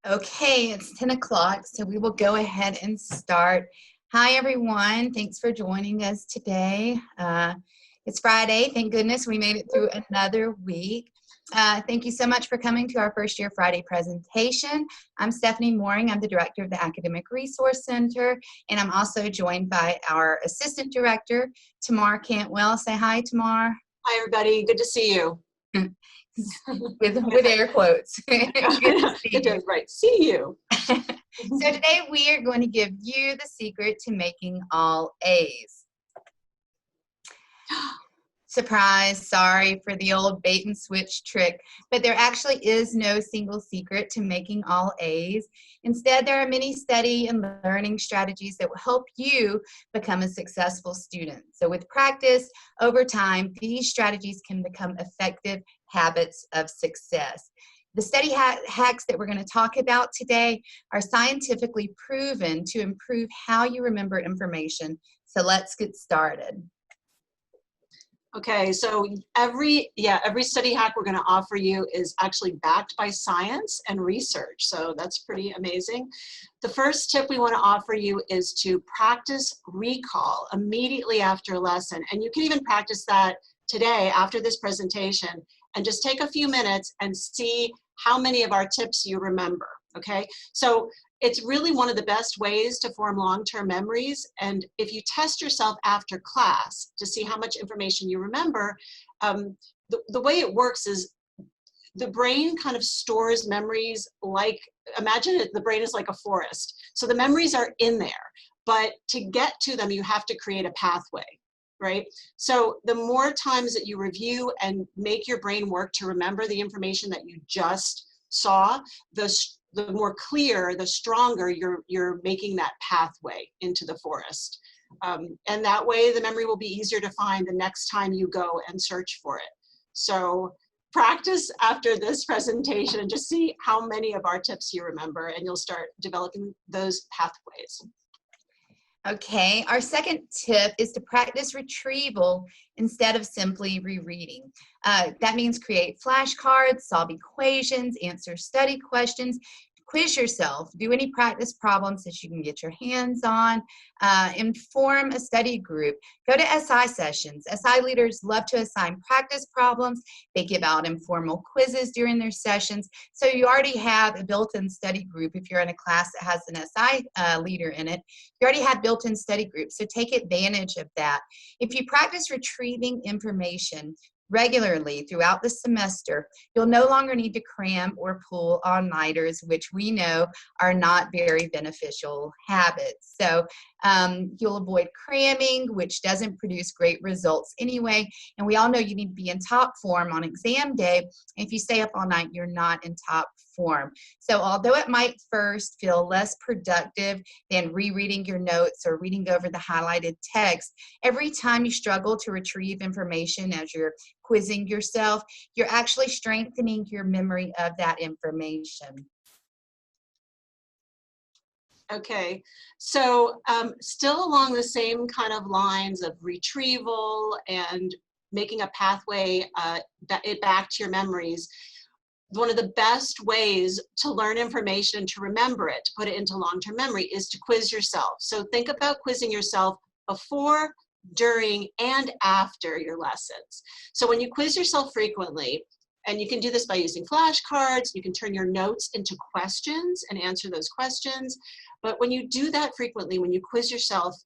Okay, it's 10 o'clock, so we will go ahead and start. Hi, everyone. Thanks for joining us today. It's Friday. Thank goodness we made it through another week. Thank you so much for coming to our first year Friday presentation. I'm Stephanie Mooring. I'm the director of the Academic Resource Center, and I'm also joined by our assistant director, Tamar Cantwell. Say hi, Tamar. Hi, everybody. Good to see you. with air quotes. Good to see you. Right. See you. So today we are going to give you the secret to making all A's. Surprise, sorry for the old bait and switch trick, but there actually is no single secret to making all A's. Instead, there are many study and learning strategies that will help you become a successful student. So with practice over time, these strategies can become effective habits of success. The study hacks that we're going to talk about today are scientifically proven to improve how you remember information. So let's get started. Okay, so every study hack we're going to offer you is actually backed by science and research. So that's pretty amazing. The first tip we want to offer you is to practice recall immediately after a lesson. And you can even practice that today after this presentation and just take a few minutes and see how many of our tips you remember, okay? So it's really one of the best ways to form long-term memories. And if you test yourself after class to see how much information you remember, the way it works is the brain kind of stores memories like, imagine it, the brain is like a forest. So the memories are in there, but to get to them, you have to create a pathway, right? So the more times that you review and make your brain work to remember the information that you just saw, the more clear, the stronger you're making that pathway into the forest. And that way the memory will be easier to find the next time you go and search for it. So practice after this presentation and just see how many of our tips you remember, and you'll start developing those pathways. Okay, our second tip is to practice retrieval instead of simply rereading. That means create flashcards, solve equations, answer study questions, quiz yourself, do any practice problems that you can get your hands on, and form a study group. Go to SI sessions. SI leaders love to assign practice problems. They give out informal quizzes during their sessions. So you already have a built-in study group. If you're in a class that has an SI leader in it, you already have built-in study groups. So take advantage of that. If you practice retrieving information regularly throughout the semester, you'll no longer need to cram or pull all-nighters, which we know are not very beneficial habits. So you'll avoid cramming, which doesn't produce great results anyway. And we all know you need to be in top form on exam day. If you stay up all night, you're not in top form. So although it might first feel less productive than rereading your notes or reading over the highlighted text, every time you struggle to retrieve information as you're quizzing yourself, you're actually strengthening your memory of that information. Okay, so still along the same kind of lines of retrieval and making a pathway back to your memories, one of the best ways to learn information, to remember it, to put it into long-term memory, is to quiz yourself. So think about quizzing yourself before, during, and after your lessons. So when you quiz yourself frequently, and you can do this by using flashcards, you can turn your notes into questions and answer those questions. But when you do that frequently, when you quiz yourself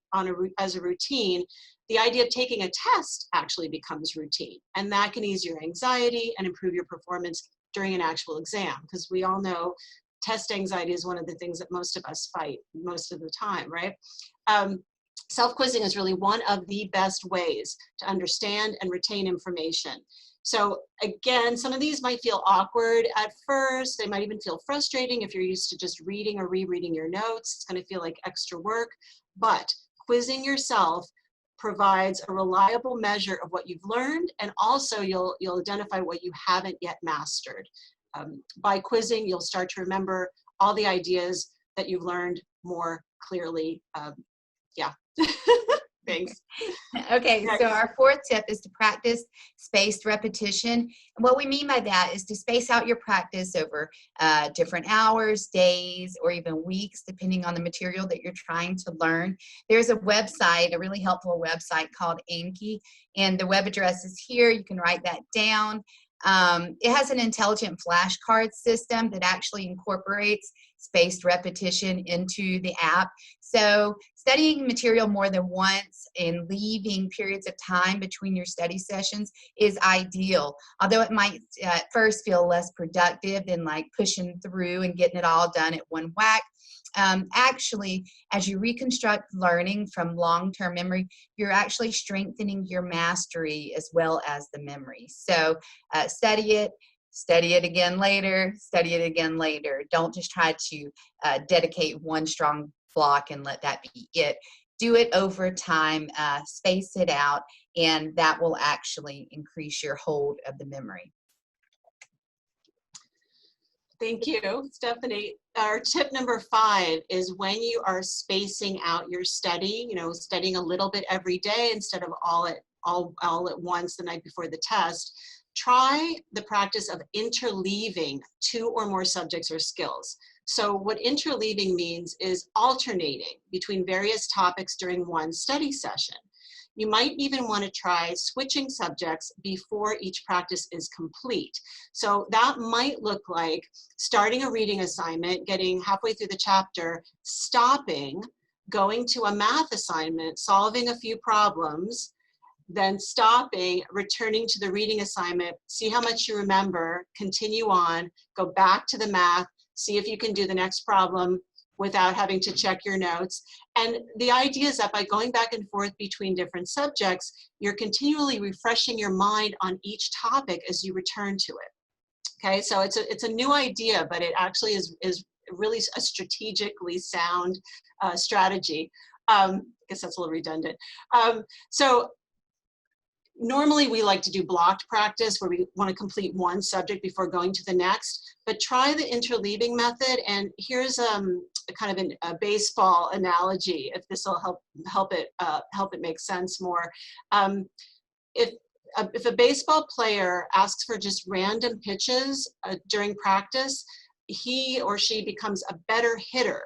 as a routine, the idea of taking a test actually becomes routine. And that can ease your anxiety and improve your performance during an actual exam, because we all know test anxiety is one of the things that most of us fight most of the time, right? Self-quizzing is really one of the best ways to understand and retain information. So again, some of these might feel awkward at first. They might even feel frustrating if you're used to just reading or rereading your notes. It's going to feel like extra work, but quizzing yourself provides a reliable measure of what you've learned, and also you'll identify what you haven't yet mastered. By quizzing, you'll start to remember all the ideas that you've learned more clearly. Yeah. Thanks. Okay, so Next. our fourth tip is to practice spaced repetition. And what we mean by that is to space out your practice over different hours, days, or even weeks, depending on the material that you're trying to learn. There's a website, a really helpful website called Anki, and the web address is here. You can write that down. It has an intelligent flashcard system that actually incorporates spaced repetition into the app. So studying material more than once and leaving periods of time between your study sessions is ideal. Although it might at first feel less productive than like pushing through and getting it all done at one whack. Actually, as you reconstruct learning from long-term memory, you're actually strengthening your mastery as well as the memory. So study it again later, study it again later. Don't just try to dedicate one strong block and let that be it. Do it over time, space it out, and that will actually increase your hold of the memory. Thank you, Stephanie. Our tip number 5 is when you are spacing out your study, studying a little bit every day instead of all at once the night before the test, try the practice of interleaving 2 or more subjects or skills. So what interleaving means is alternating between various topics during one study session. You might even want to try switching subjects before each practice is complete. So that might look like starting a reading assignment, getting halfway through the chapter, stopping, going to a math assignment, solving a few problems, then stopping, returning to the reading assignment, see how much you remember, continue on, go back to the math, see if you can do the next problem without having to check your notes. And the idea is that by going back and forth between different subjects, you're continually refreshing your mind on each topic as you return to it. Okay, so it's a new idea, but it actually is really a strategically sound strategy. I guess that's a little redundant. So normally we like to do blocked practice where we want to complete one subject before going to the next, but try the interleaving method. And here's a kind of a baseball analogy, if this will help it make sense more. If a baseball player asks for just random pitches during practice, he or she becomes a better hitter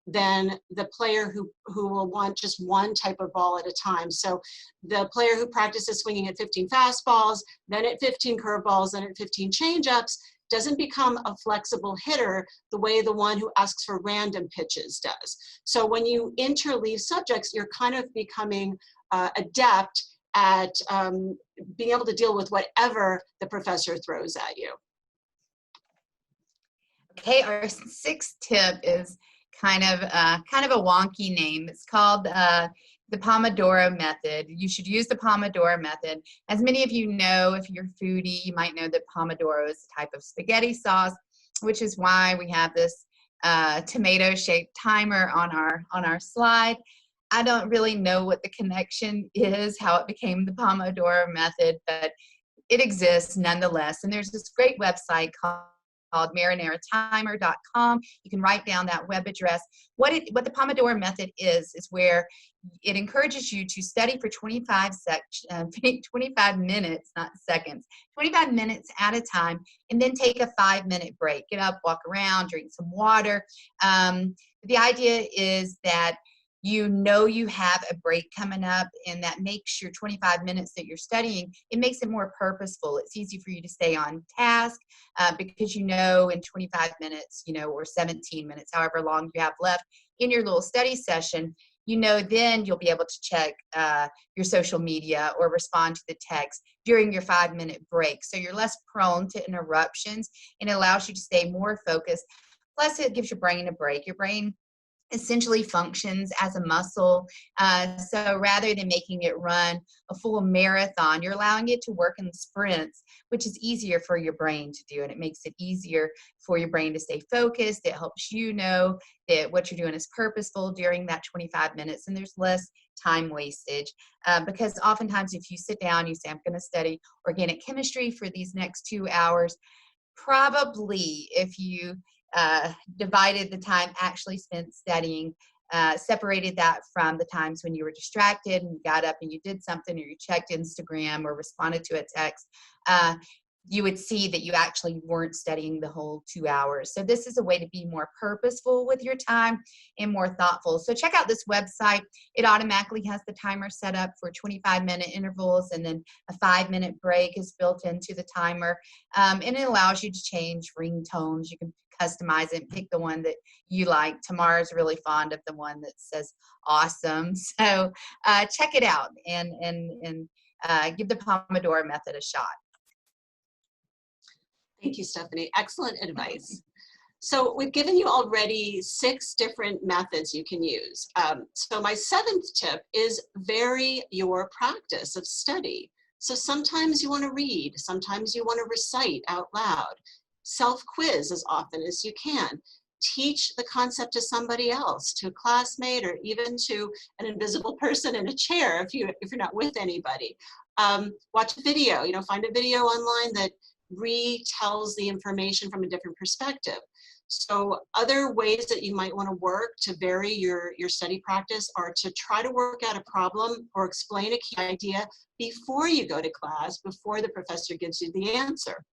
than the player who will want just one type of ball at a time. So the player who practices swinging at 15 fastballs, then at 15 curveballs, then at 15 changeups, doesn't become a flexible hitter the way the one who asks for random pitches does. So when you interleave subjects, you're kind of becoming adept at being able to deal with whatever the professor throws at you. Okay, our sixth tip is kind of a wonky name. It's called the Pomodoro method. You should use the Pomodoro method. As many of you know, if you're foodie, you might know that Pomodoro is a type of spaghetti sauce, which is why we have this tomato-shaped timer on our slide. I don't really know what the connection is, how it became the Pomodoro method, but it exists nonetheless. And there's this great website called marinaratimer.com. You can write down that web address. What the Pomodoro method is where it encourages you to study for 25 minutes, not seconds, 25 minutes at a time, and then take a 5-minute break. Get up, walk around, drink some water. The idea is that you know you have a break coming up, and that makes your 25 minutes that you're studying, it makes it more purposeful. It's easy for you to stay on task because you know in 25 minutes, or 17 minutes, however long you have left in your little study session, then you'll be able to check your social media or respond to the text during your 5-minute break. So you're less prone to interruptions, and it allows you to stay more focused. Plus, it gives your brain a break. Your brain essentially functions as a muscle. So rather than making it run a full marathon, you're allowing it to work in sprints, which is easier for your brain to do. And it makes it easier for your brain to stay focused. It helps you know that what you're doing is purposeful during that 25 minutes, and there's less time wastage. Because oftentimes if you sit down, you say, I'm going to study organic chemistry for these next 2 hours, probably if you divided the time actually spent studying separated that from the times when you were distracted and you got up and you did something, or you checked Instagram or responded to a text, you would see that you actually weren't studying the whole 2 hours. So this is a way to be more purposeful with your time and more thoughtful. So check out this website. It automatically has the timer set up for 25-minute intervals, and then a 5-minute break is built into the timer. And it allows you to change ringtones. You can customize it and pick the one that you like. Tamara's really fond of the one that says awesome. So check it out and give the Pomodoro method a shot. Thank you, Stephanie. Excellent advice. So we've given you already 6 different methods you can use. So my 7th tip is vary your practice of study. So sometimes you want to read, sometimes you want to recite out loud. Self-quiz as often as you can. Teach the concept to somebody else, to a classmate, or even to an invisible person in a chair if you're not with anybody. Watch a video, find a video online that retells the information from a different perspective. So other ways that you might want to work to vary your study practice are to try to work out a problem or explain a key idea before you go to class, before the professor gives you the answer,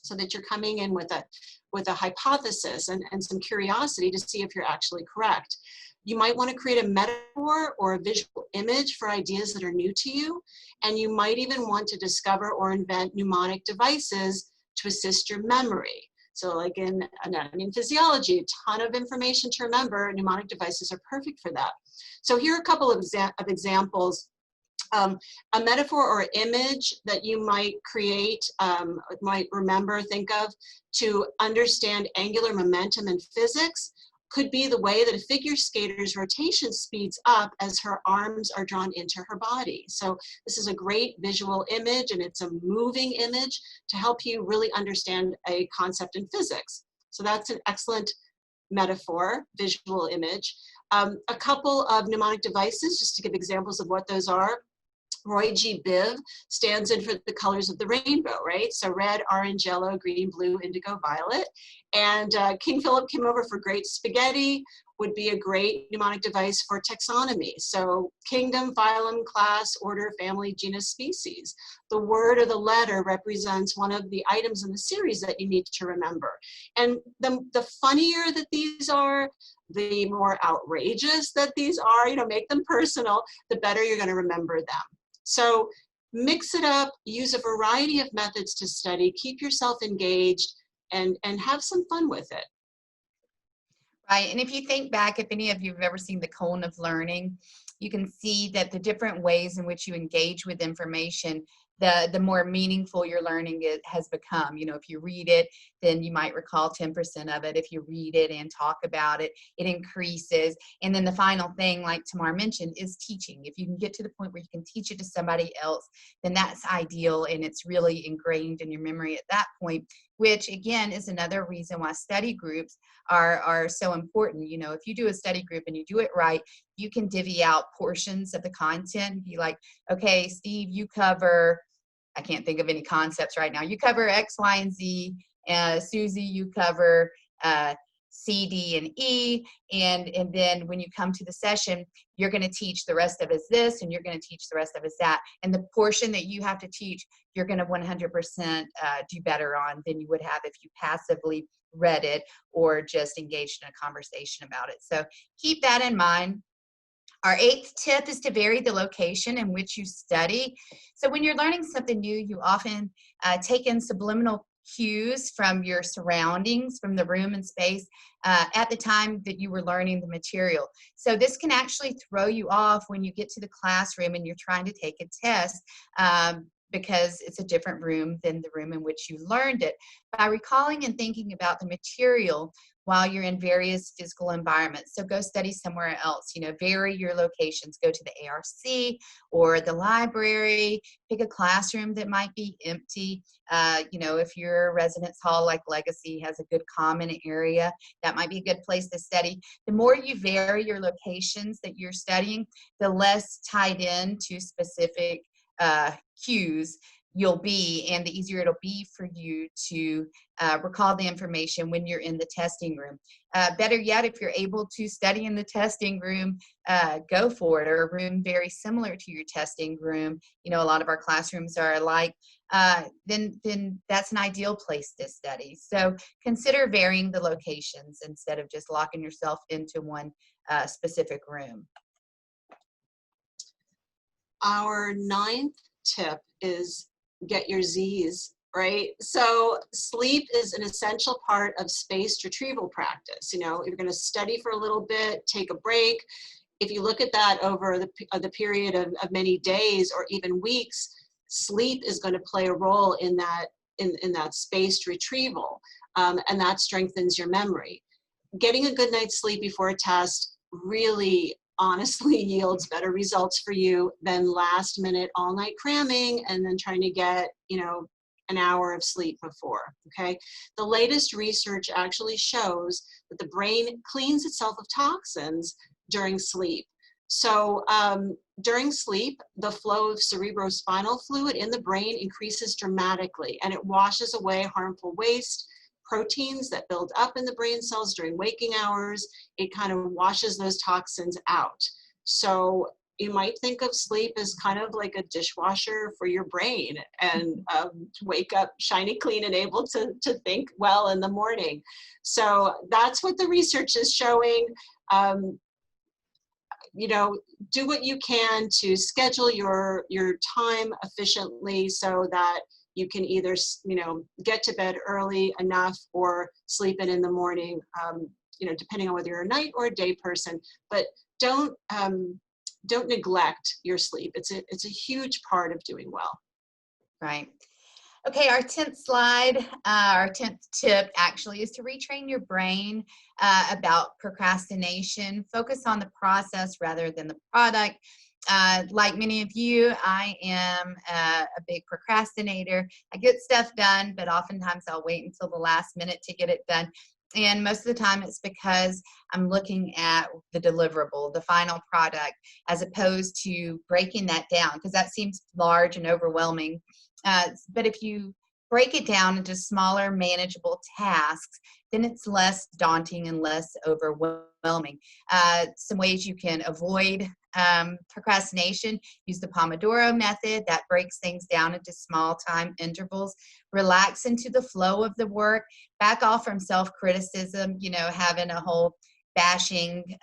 so that you're coming in with a hypothesis and some curiosity to see if you're actually correct. You might want to create a metaphor or a visual image for ideas that are new to you, and you might even want to discover or invent mnemonic devices to assist your memory. So like in anatomy and physiology, a ton of information to remember, mnemonic devices are perfect for that. So here are a couple of examples. A metaphor or image that you might create, might remember, think of, to understand angular momentum in physics could be the way that a figure skater's rotation speeds up as her arms are drawn into her body. So this is a great visual image, and it's a moving image to help you really understand a concept in physics. So that's an excellent metaphor, visual image. A couple of mnemonic devices, just to give examples of what those are. Roy G. Biv stands in for the colors of the rainbow, right? So red, orange, yellow, green, blue, indigo, violet. And King Philip came over for great spaghetti would be a great mnemonic device for taxonomy. So kingdom, phylum, class, order, family, genus, species. The word or the letter represents one of the items in the series that you need to remember. And the funnier that these are, the more outrageous that these are, make them personal, the better you're going to remember them. So mix it up, use a variety of methods to study, keep yourself engaged, and have some fun with it. Right, and if you think back, if any of you have ever seen the cone of learning, you can see that the different ways in which you engage with information, the more meaningful your learning has become. If you read it, then you might recall 10% of it. If you read it and talk about it, it increases. And then the final thing, like Tamar mentioned, is teaching. If you can get to the point where you can teach it to somebody else, then that's ideal, and it's really ingrained in your memory at that point, which again is another reason why study groups are so important. If you do a study group and you do it right, you can divvy out portions of the content. Be like, okay, Steve, you cover, I can't think of any concepts right now. You cover X, Y, and Z. Susie, you cover C, D, and E. And then when you come to the session, you're going to teach the rest of us this, and you're going to teach the rest of us that. And the portion that you have to teach, you're going to 100% do better on than you would have if you passively read it or just engaged in a conversation about it. So keep that in mind. Our 8th tip is to vary the location in which you study. So when you're learning something new, you often take in subliminal cues from your surroundings, from the room and space at the time that you were learning the material. So this can actually throw you off when you get to the classroom and you're trying to take a test because it's a different room than the room in which you learned it. By recalling and thinking about the material while you're in various physical environments. So go study somewhere else, vary your locations. Go to the ARC or the library, pick a classroom that might be empty. If your residence hall like Legacy has a good common area, that might be a good place to study. The more you vary your locations that you're studying, the less tied in to specific cues you'll be, and the easier it'll be for you to recall the information when you're in the testing room. Better yet, if you're able to study in the testing room, go for it, or a room very similar to your testing room. You know, a lot of our classrooms are alike. Then that's an ideal place to study. So consider varying the locations instead of just locking yourself into one specific room. Our ninth tip is get your Z's, right? So sleep is an essential part of spaced retrieval practice. You know, you're going to study for a little bit, take a break. If you look at that over the period of many days or even weeks, sleep is going to play a role in that spaced retrieval, and that strengthens your memory. Getting a good night's sleep before a test really honestly yields better results for you than last minute all night cramming and then trying to get, you know, an hour of sleep before. Okay, the latest research actually shows that the brain cleans itself of toxins during sleep. So during sleep, the flow of cerebrospinal fluid in the brain increases dramatically, and it washes away harmful waste, proteins that build up in the brain cells during waking hours. It kind of washes those toxins out. So you might think of sleep as kind of like a dishwasher for your brain, and wake up shiny, clean, and able to think well in the morning. So that's what the research is showing. You know, do what you can to schedule your time efficiently so that you can either, you know, get to bed early enough or sleep in the morning, you know, depending on whether you're a night or a day person. But don't neglect your sleep. It's a huge part of doing well. Right. Okay, our 10th slide, our 10th tip actually is to retrain your brain about procrastination. Focus on the process rather than the product. Like many of you, I am a big procrastinator. I get stuff done, but oftentimes I'll wait until the last minute to get it done. And most of the time it's because I'm looking at the deliverable, the final product, as opposed to breaking that down, because that seems large and overwhelming. But if you break it down into smaller, manageable tasks, then it's less daunting and less overwhelming. Some ways you can avoid procrastination: use the Pomodoro method. That breaks things down into small time intervals. Relax into the flow of the work. Back off from self-criticism, you know, having a whole bashing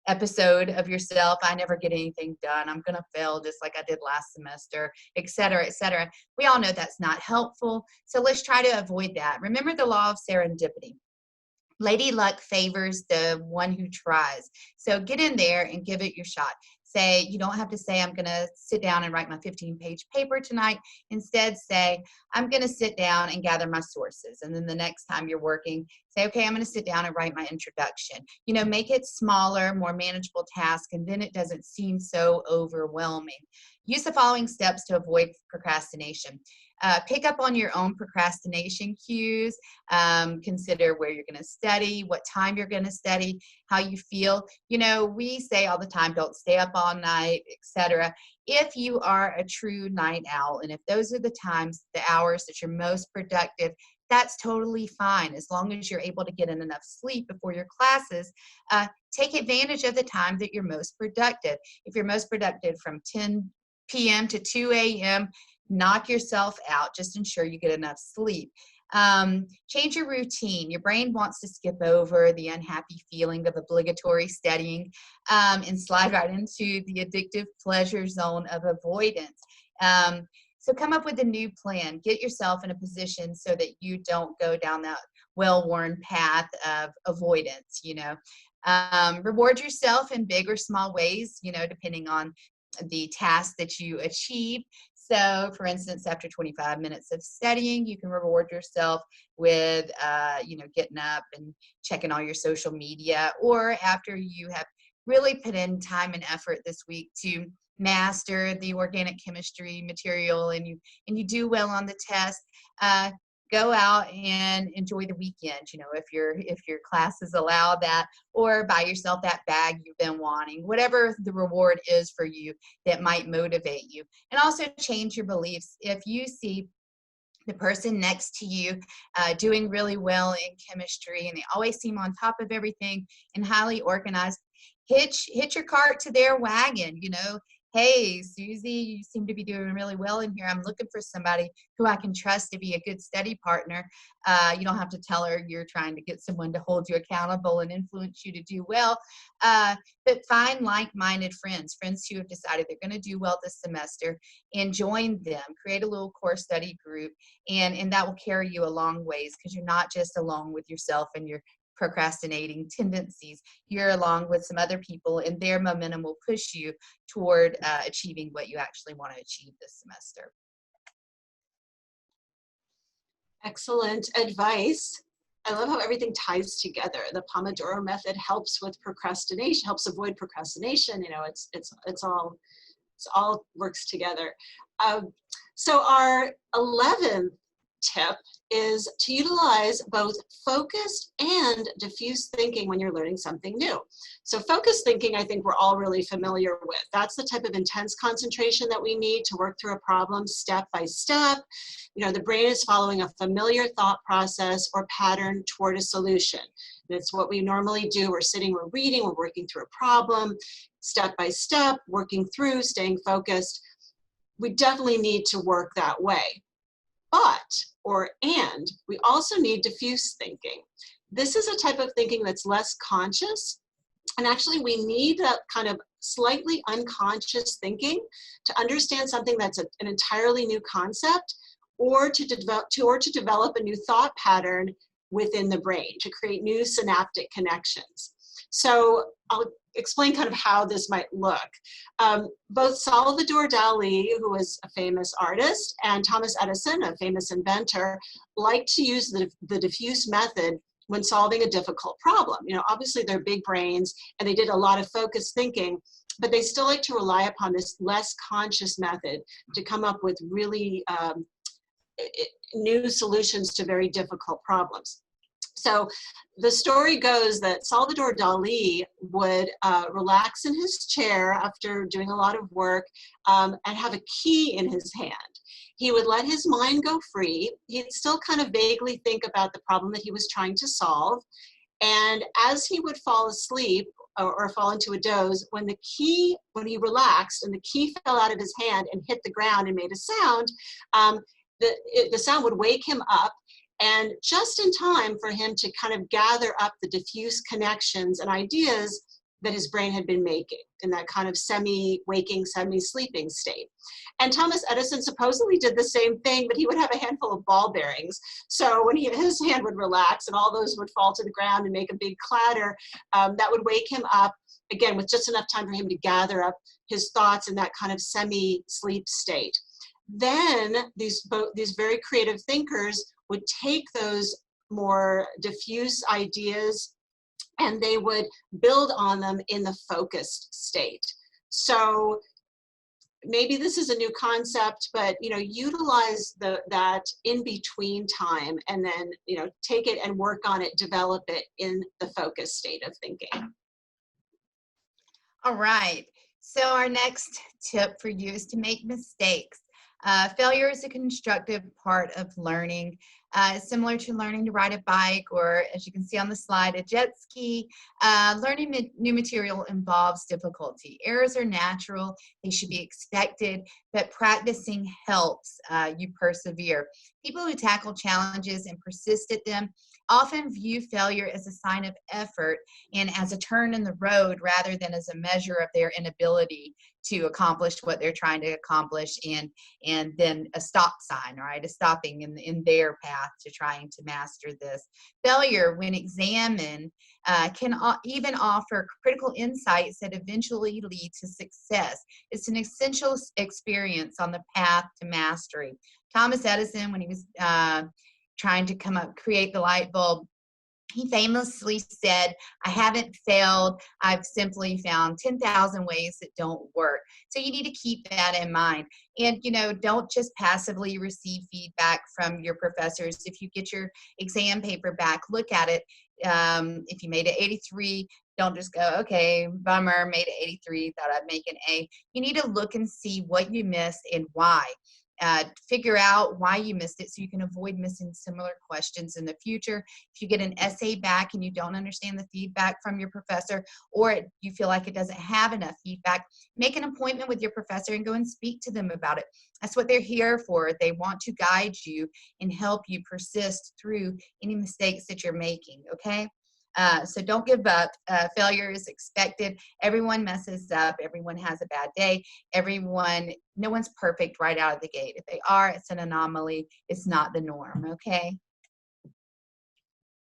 episode of yourself. I never get anything done. I'm going to fail just like I did last semester, et cetera, et cetera. We all know that's not helpful. So let's try to avoid that. Remember the law of serendipity. Lady luck favors the one who tries. So get in there and give it your shot. Say, you don't have to say, I'm going to sit down and write my 15-page paper tonight. Instead, say, I'm going to sit down and gather my sources. And then the next time you're working, say, okay, I'm going to sit down and write my introduction. You know, make it smaller, more manageable task, and then it doesn't seem so overwhelming. Use the following steps to avoid procrastination. Pick up on your own procrastination cues. Consider where you're going to study, what time you're going to study, how you feel. You know, we say all the time, don't stay up all night, etc. If you are a true night owl, and if those are the times, the hours that you're most productive, that's totally fine, as long as you're able to get in enough sleep before your classes. Take advantage of the time that you're most productive. If you're most productive from 10 p.m. to 2 a.m., knock yourself out. Just ensure you get enough sleep. Change your routine. Your brain wants to skip over the unhappy feeling of obligatory studying and slide right into the addictive pleasure zone of avoidance. So come up with a new plan. Get yourself in a position so that you don't go down that well-worn path of avoidance, you know. Reward yourself in big or small ways, you know, depending on the task that you achieve. So, for instance, after 25 minutes of studying, you can reward yourself with, you know, getting up and checking all your social media. Or after you have really put in time and effort this week to master the organic chemistry material, and you do well on the test, Go out and enjoy the weekend, you know, if your classes allow that, or buy yourself that bag you've been wanting, whatever the reward is for you that might motivate you. And also change your beliefs. If you see the person next to you doing really well in chemistry and they always seem on top of everything and highly organized, hitch your cart to their wagon, you know. Hey, Susie, you seem to be doing really well in here. I'm looking for somebody who I can trust to be a good study partner. You don't have to tell her you're trying to get someone to hold you accountable and influence you to do well. But find like-minded friends, friends who have decided they're going to do well this semester, and join them. Create a little core study group, and that will carry you a long ways, because you're not just alone with yourself and your procrastinating tendencies. You're along with some other people, and their momentum will push you toward achieving what you actually want to achieve this semester. Excellent advice. I love how everything ties together. The Pomodoro method helps with procrastination, helps avoid procrastination. You know, it's all works together. So our 11th tip is to utilize both focused and diffuse thinking when you're learning something new. So focused thinking, I think we're all really familiar with. That's the type of intense concentration that we need to work through a problem step by step. You know, the brain is following a familiar thought process or pattern toward a solution. And it's what we normally do. We're sitting, we're reading, we're working through a problem, step by step, working through, staying focused. We definitely need to work that way. And we also need diffuse thinking. This is a type of thinking that's less conscious. And actually, we need that kind of slightly unconscious thinking to understand something that's an entirely new concept, or to develop a new thought pattern within the brain, to create new synaptic connections. So I'll explain kind of how this might look. Both Salvador Dali, who was a famous artist, and Thomas Edison, a famous inventor, liked to use the diffuse method when solving a difficult problem. You know, obviously they're big brains and they did a lot of focused thinking, but they still like to rely upon this less conscious method to come up with really new solutions to very difficult problems. So the story goes that Salvador Dali would relax in his chair after doing a lot of work and have a key in his hand. He would let his mind go free. He'd still kind of vaguely think about the problem that he was trying to solve. And as he would fall asleep or fall into a doze, when he relaxed and the key fell out of his hand and hit the ground and made a sound, the sound would wake him up, and just in time for him to kind of gather up the diffuse connections and ideas that his brain had been making in that kind of semi-waking, semi-sleeping state. And Thomas Edison supposedly did the same thing, but he would have a handful of ball bearings. So when his hand would relax and all those would fall to the ground and make a big clatter, that would wake him up, again, with just enough time for him to gather up his thoughts in that kind of semi-sleep state. Then these very creative thinkers would take those more diffuse ideas and they would build on them in the focused state. So maybe this is a new concept, but utilize that in between time, and then take it and work on it, develop it in the focused state of thinking. All right. So our next tip for you is to make mistakes. Failure is a constructive part of learning. Similar to learning to ride a bike, or as you can see on the slide, a jet ski. Learning new material involves difficulty. Errors are natural. They should be expected, but practicing helps you persevere. People who tackle challenges and persist at them often view failure as a sign of effort and as a turn in the road, rather than as a measure of their inability to accomplish what they're trying to accomplish, and then a stop sign, right? A stopping in their path to trying to master this. Failure, when examined, can even offer critical insights that eventually lead to success. It's an essential experience on the path to mastery. Thomas Edison, when he was trying to create the light bulb, He famously said, I haven't failed. I've simply found 10,000 ways that don't work. So you need to keep that in mind. And, don't just passively receive feedback from your professors. If you get your exam paper back, look at it. If you made it 83, don't just go, okay, bummer, made it 83, thought I'd make an A. You need to look and see what you missed and why. Figure out why you missed it so you can avoid missing similar questions in the future. If you get an essay back and you don't understand the feedback from your professor, or you feel like it doesn't have enough feedback, make an appointment with your professor and go and speak to them about it. That's what they're here for. They want to guide you and help you persist through any mistakes that you're making, okay? So don't give up. Failure is expected. Everyone messes up. Everyone has a bad day. No one's perfect right out of the gate. If they are, it's an anomaly. It's not the norm, okay?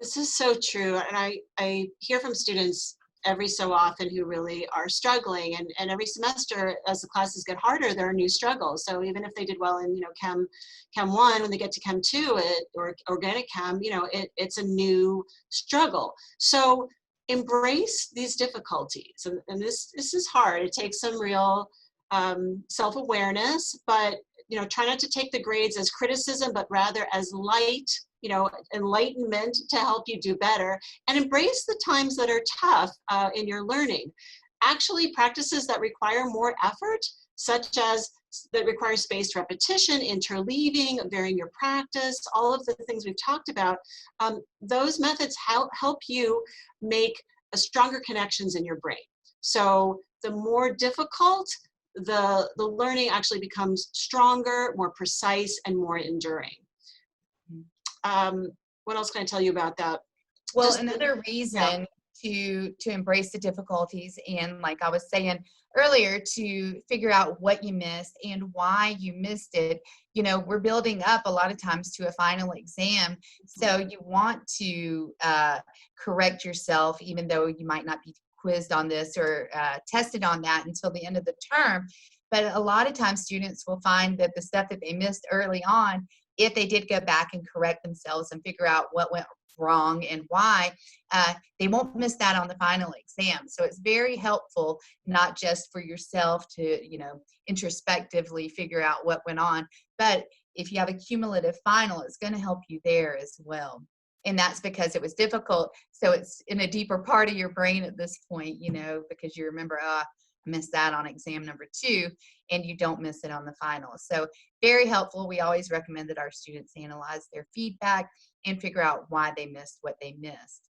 This is so true. And I hear from students every so often wwho really are struggling. And every semester, as the classes get harder, there are new struggles. So even if they did well in, Chem 1, when they get to Chem 2 or organic Chem, it's a new struggle. So embrace these difficulties. And this is hard. It takes some real self-awareness, but try not to take the grades as criticism, but rather as light, enlightenment to help you do better, and embrace the times that are tough in your learning. Actually, practices that require more effort, such as that require spaced repetition, interleaving, varying your practice, all of the things we've talked about, those methods help you make stronger connections in your brain. So the more difficult, the learning actually becomes stronger, more precise, and more enduring. What else can I tell you about that? Well, another reason to embrace the difficulties, and like I was saying earlier, to figure out what you missed and why you missed it. We're building up a lot of times to a final exam, so you want to correct yourself, even though you might not be quizzed on this or tested on that until the end of the term. But a lot of times students will find that the stuff that they missed early on, if they did go back and correct themselves and figure out what went wrong and why, they won't miss that on the final exam. So it's very helpful, not just for yourself to, introspectively figure out what went on, but if you have a cumulative final, it's going to help you there as well. And that's because it was difficult. So it's in a deeper part of your brain at this point, because you remember, I missed that on exam number 2, and you don't miss it on the final. So very helpful. We always recommend that our students analyze their feedback and figure out why they missed what they missed.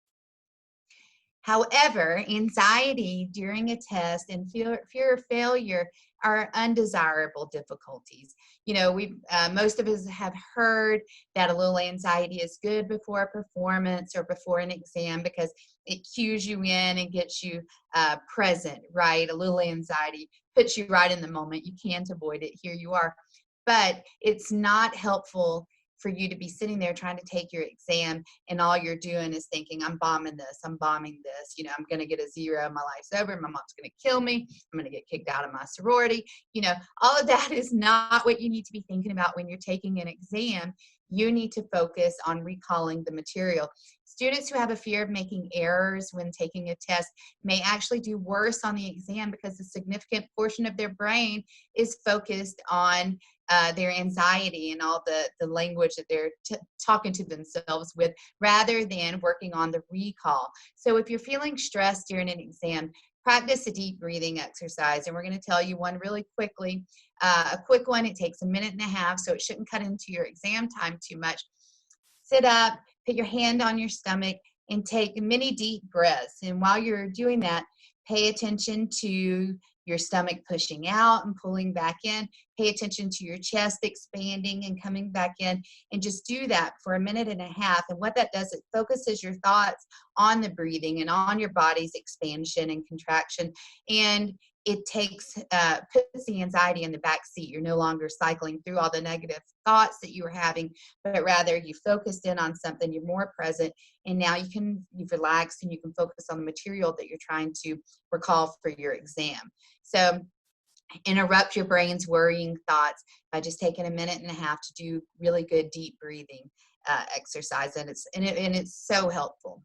However, anxiety during a test and fear of failure are undesirable difficulties. Most of us have heard that a little anxiety is good before a performance or before an exam because it cues you in and gets you present, right? A little anxiety puts you right in the moment. You can't avoid it. Here you are. But it's not helpful for you to be sitting there trying to take your exam and all you're doing is thinking, I'm bombing this, I'm I'm going to get a 0, my life's over, my mom's going to kill me, I'm going to get kicked out of my sorority. All of that is not what you need to be thinking about when you're taking an exam. You need to focus on recalling the material. Students who have a fear of making errors when taking a test may actually do worse on the exam because a significant portion of their brain is focused on their anxiety and all the language that they're talking to themselves with, rather than working on the recall. So if you're feeling stressed during an exam, practice a deep breathing exercise. And we're going to tell you one really quickly. A quick one, it takes 1.5 minutes, so it shouldn't cut into your exam time too much. Sit up, put your hand on your stomach, and take many deep breaths. And while you're doing that, pay attention to your stomach pushing out and pulling back in. Pay attention to your chest expanding and coming back in, and just do that for 1.5 minutes. And what that does, it focuses your thoughts on the breathing and on your body's expansion and contraction. And it puts the anxiety in the back seat. You're no longer cycling through all the negative thoughts that you were having, but rather you focused in on something, you're more present, and now you've relaxed and you can focus on the material that you're trying to recall for your exam. So interrupt your brain's worrying thoughts by just taking 1.5 minutes to do really good deep breathing exercise, and it's so helpful.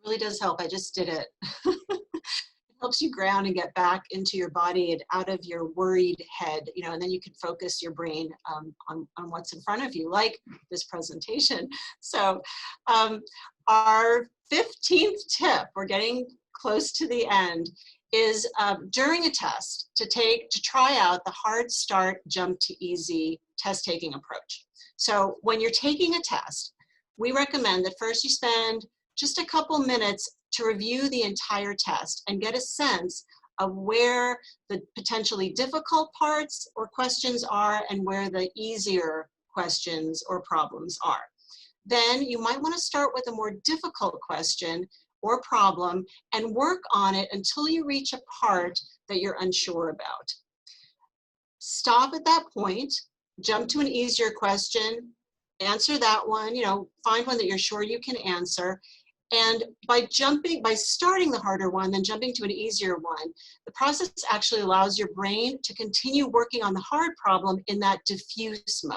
really does help. I just did it. It helps you ground and get back into your body and out of your worried head, you know, and then you can focus your brain on what's in front of you, like this presentation. So our 15th tip, we're getting close to the end, is during a test to try out the hard start, jump to easy test taking approach. So when you're taking a test, we recommend that first you spend just a couple minutes to review the entire test and get a sense of where the potentially difficult parts or questions are and where the easier questions or problems are. Then you might want to start with a more difficult question or problem and work on it until you reach a part that you're unsure about. Stop at that point, jump to an easier question, answer that one, you know, find one that you're sure you can answer. And by starting the harder one, then jumping to an easier one, the process actually allows your brain to continue working on the hard problem in that diffuse mode.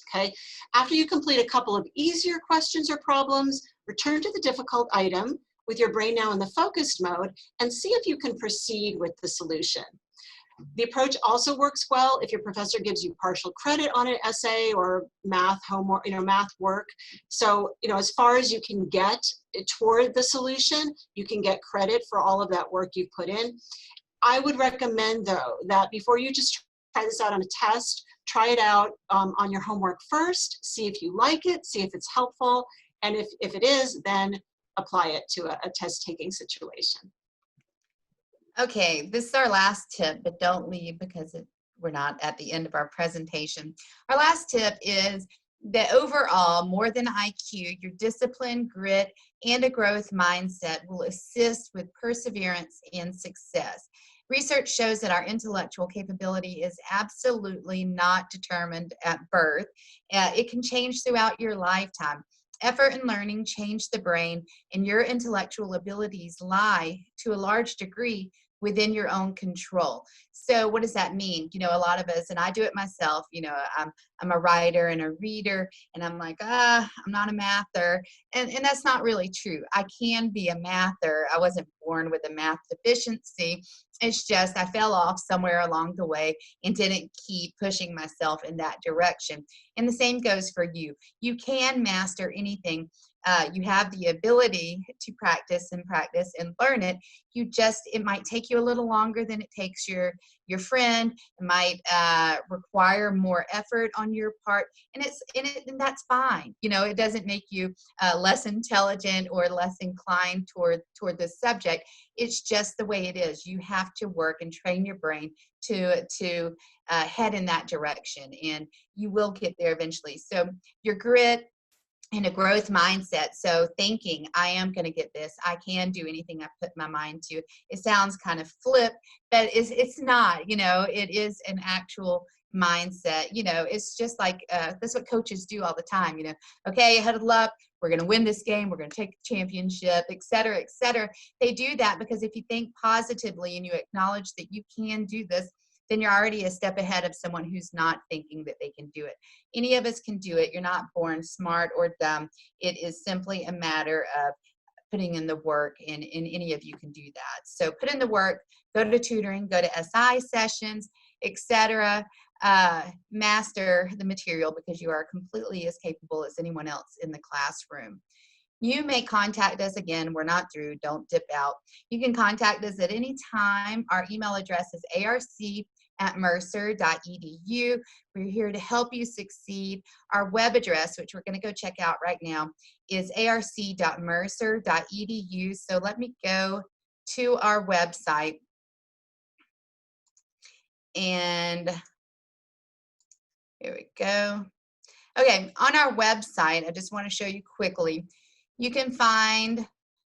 Okay, after you complete a couple of easier questions or problems, return to the difficult item with your brain now in the focused mode and see if you can proceed with the solution. The approach also works well if your professor gives you partial credit on an essay or math homework, you know, math work. So, you know, as far as you can get toward the solution, you can get credit for all of that work you've put in. I would recommend, though, that before you just try this out on a test, try it out on your homework first, see if you like it, see if it's helpful, and if it is, then apply it to a test-taking situation. Okay, this is our last tip, but don't leave because we're not at the end of our presentation. Our last tip is that overall, more than IQ, your discipline, grit, and a growth mindset will assist with perseverance and success. Research shows that our intellectual capability is absolutely not determined at birth. It can change throughout your lifetime. Effort and learning change the brain, and your intellectual abilities lie, to a large degree, within your own control. So what does that mean? You know, a lot of us, and I do it myself, you know, I'm a writer and a reader, and I'm like, I'm not a mather. And that's not really true. I can be a mather. I wasn't born with a math deficiency. It's just I fell off somewhere along the way and didn't keep pushing myself in that direction. And the same goes for you. You can master anything. You have the ability to practice and learn it. It might take you a little longer than it takes your friend. It might require more effort on your part, and that's fine. You know, it doesn't make you less intelligent or less inclined toward this subject. It's just the way it is. You have to work and train your brain to head in that direction, and you will get there eventually. So your grit and a growth mindset. So thinking, I am going to get this. I can do anything I put my mind to. It sounds kind of flip, but it's not, you know, it is an actual mindset. You know, it's just like, that's what coaches do all the time, you know, okay, huddle up. We're going to win this game. We're going to take the championship, et cetera, et cetera. They do that because if you think positively and you acknowledge that you can do this, then you're already a step ahead of someone who's not thinking that they can do it. Any of us can do it. You're not born smart or dumb. It is simply a matter of putting in the work, and any of you can do that. So put in the work, go to tutoring, go to SI sessions, etc. Master the material because you are completely as capable as anyone else in the classroom. You may contact us again. We're not through. Don't dip out. You can contact us at any time. Our email address is arc@mercer.edu. We're here to help you succeed. Our web address, which we're going to go check out right now, is arc.mercer.edu. So let me go to our website. And here we go. Okay, on our website, I just want to show you quickly. You can find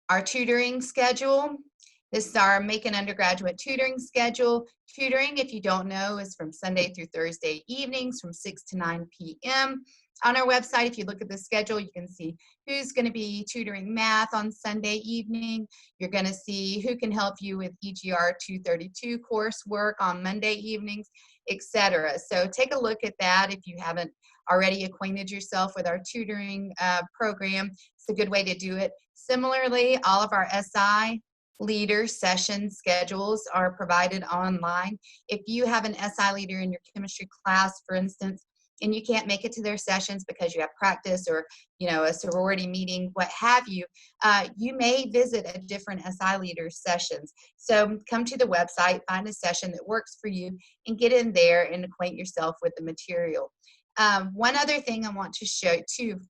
our tutoring schedule. This is our Make an Undergraduate tutoring schedule. Tutoring, if you don't know, is from Sunday through Thursday evenings from 6 to 9 p.m. On our website, if you look at the schedule, you can see who's going to be tutoring math on Sunday evening. You're going to see who can help you with EGR 232 coursework on Monday evenings, etc. So take a look at that if you haven't already acquainted yourself with our tutoring program. It's a good way to do it. Similarly, all of our SI leader session schedules are provided online. If you have an SI leader in your chemistry class, for instance, and you can't make it to their sessions because you have practice or a sorority meeting, what have you, you may visit a different SI leader sessions. So come to the website, find a session that works for you, and get in there and acquaint yourself with the material. One other thing I want to show too,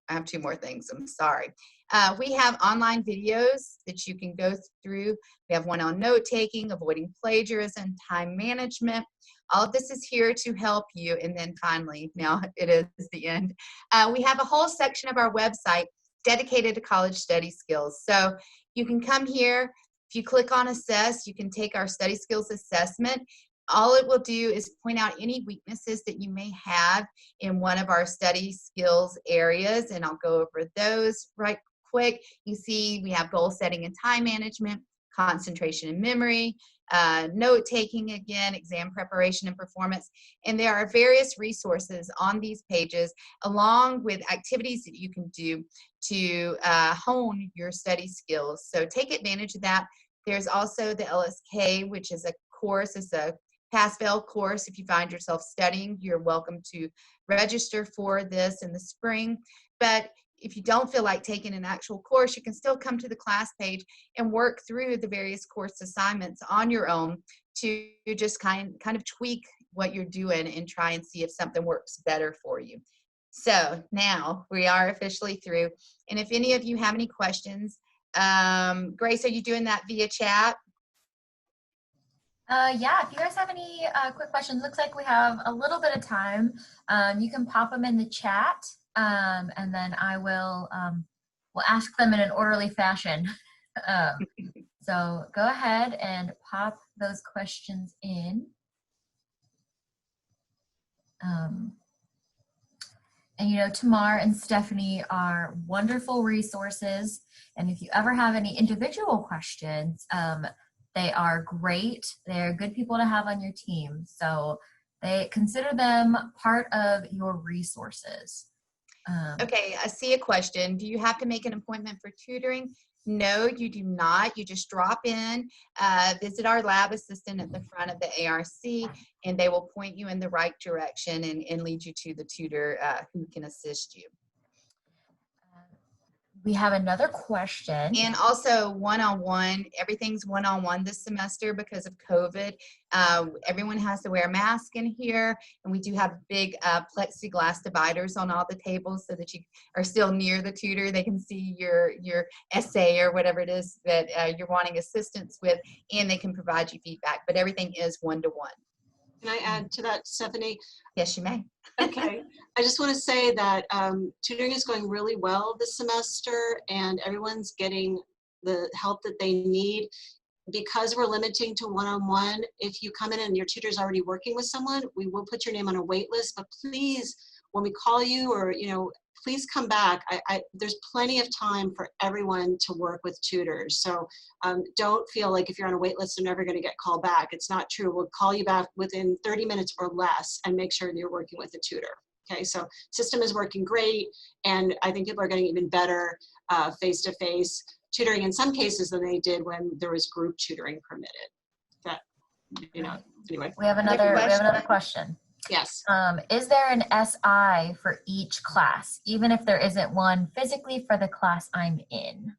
I have two more things, I'm sorry. We have online videos that you can go through. We have one on note taking, avoiding plagiarism, time management. All of this is here to help you. And then finally, now it is the end. We have a whole section of our website dedicated to college study skills. So you can come here. If you click on assess, you can take our study skills assessment. All it will do is point out any weaknesses that you may have in one of our study skills areas, and I'll go over those right quick. You see we have goal setting and time management, concentration and memory, note taking again, exam preparation and performance, and there are various resources on these pages along with activities that you can do to hone your study skills. So take advantage of that. There's also the LSK, which is a course, it's a pass-fail course. If you find yourself studying, you're welcome to register for this in the spring. But if you don't feel like taking an actual course, you can still come to the class page and work through the various course assignments on your own to just kind of tweak what you're doing and try and see if something works better for you. So now we are officially through. And if any of you have any questions, Grace, are you doing that via chat? Yeah, if you guys have any quick questions, looks like we have a little bit of time. You can pop them in the chat, and then I will ask them in an orderly fashion. So go ahead and pop those questions in. And Tamar and Stephanie are wonderful resources. And if you ever have any individual questions, they are great. They're good people to have on your team. So they consider them part of your resources. Okay, I see a question. Do you have to make an appointment for tutoring? No, you do not. You just drop in, visit our lab assistant at the front of the ARC, and they will point you in the right direction and lead you to the tutor who can assist you. We have another question. And also one-on-one, everything's one-on-one this semester because of COVID. Everyone has to wear a mask in here, and we do have big plexiglass dividers on all the tables so that you are still near the tutor. They can see your essay or whatever it is that you're wanting assistance with, and they can provide you feedback, but everything is one-to-one. Can I add to that, Stephanie? Yes, you may. Okay. I just want to say that tutoring is going really well this semester, and everyone's getting the help that they need. Because we're limiting to one-on-one, if you come in and your tutor's already working with someone, we will put your name on a wait list, but please, when we call you or, please come back. There's plenty of time for everyone to work with tutors. So don't feel like if you're on a wait list, you're never going to get called back. It's not true. We'll call you back within 30 minutes or less and make sure that you're working with a tutor. Okay, so system is working great, and I think people are getting even better face-to-face tutoring in some cases than they did when there was group tutoring permitted. That, anyway. We have another question. Yes. Is there an SI for each class, even if there isn't one physically for the class I'm in?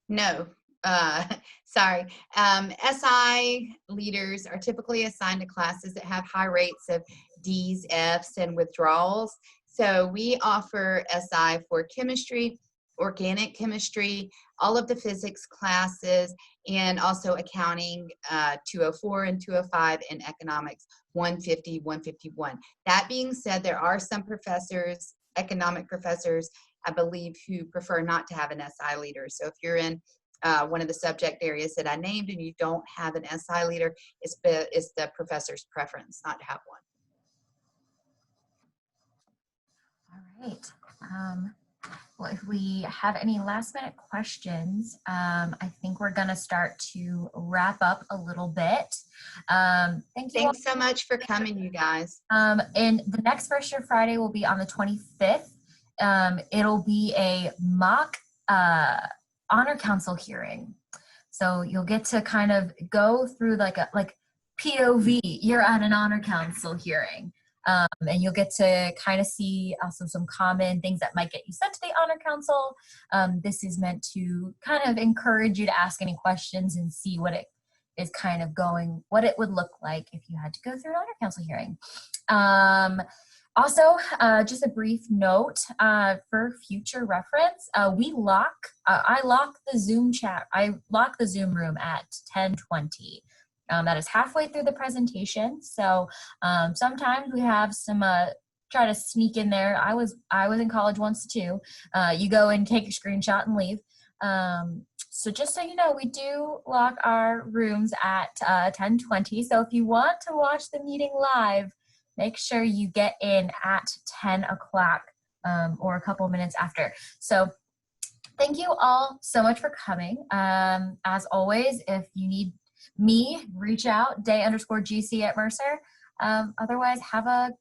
No, sorry. SI leaders are typically assigned to classes that have high rates of D's, F's, and withdrawals. So we offer SI for chemistry, organic chemistry, all of the physics classes, and also accounting 204 and 205, and economics 150, 151. That being said, there are some professors, economic professors, I believe, who prefer not to have an SI leader. So if you're in one of the subject areas that I named and you don't have an SI leader, it's the professor's preference not to have one. All right. Well, if we have any last minute questions, I think we're going to start to wrap up a little bit. Thanks so much for coming, you guys. And the next First Year Friday will be on the 25th. It'll be a mock honor council hearing. So you'll get to kind of go through like POV, you're at an honor council hearing. And you'll get to kind of see also some common things that might get you sent to the honor council. This is meant to kind of encourage you to ask any questions and see what it is kind of going, what it would look like if you had to go through an honor council hearing. Also, just a brief note for future reference, I lock the Zoom chat, I lock the Zoom room at 10:20. That is halfway through the presentation. So sometimes we have some, try to sneak in there. I was in college once too. You go and take a screenshot and leave. So just so you know, we do lock our rooms at 10:20. So if you want to watch the meeting live, make sure you get in at 10 o'clock or a couple minutes after. So thank you all so much for coming. As always, if you need me, reach out, day_GC@Mercer. Otherwise, have a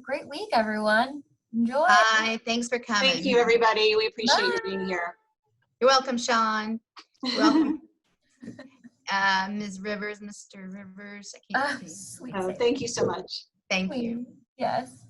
great week, everyone. Enjoy. Bye. Thanks for coming. Thank you, everybody. We appreciate you Bye. being here. You're welcome, Sean. Welcome. Ms. Rivers, Mr. Rivers. I can't see. Sweet. Thank you so much. Thank you. Yes.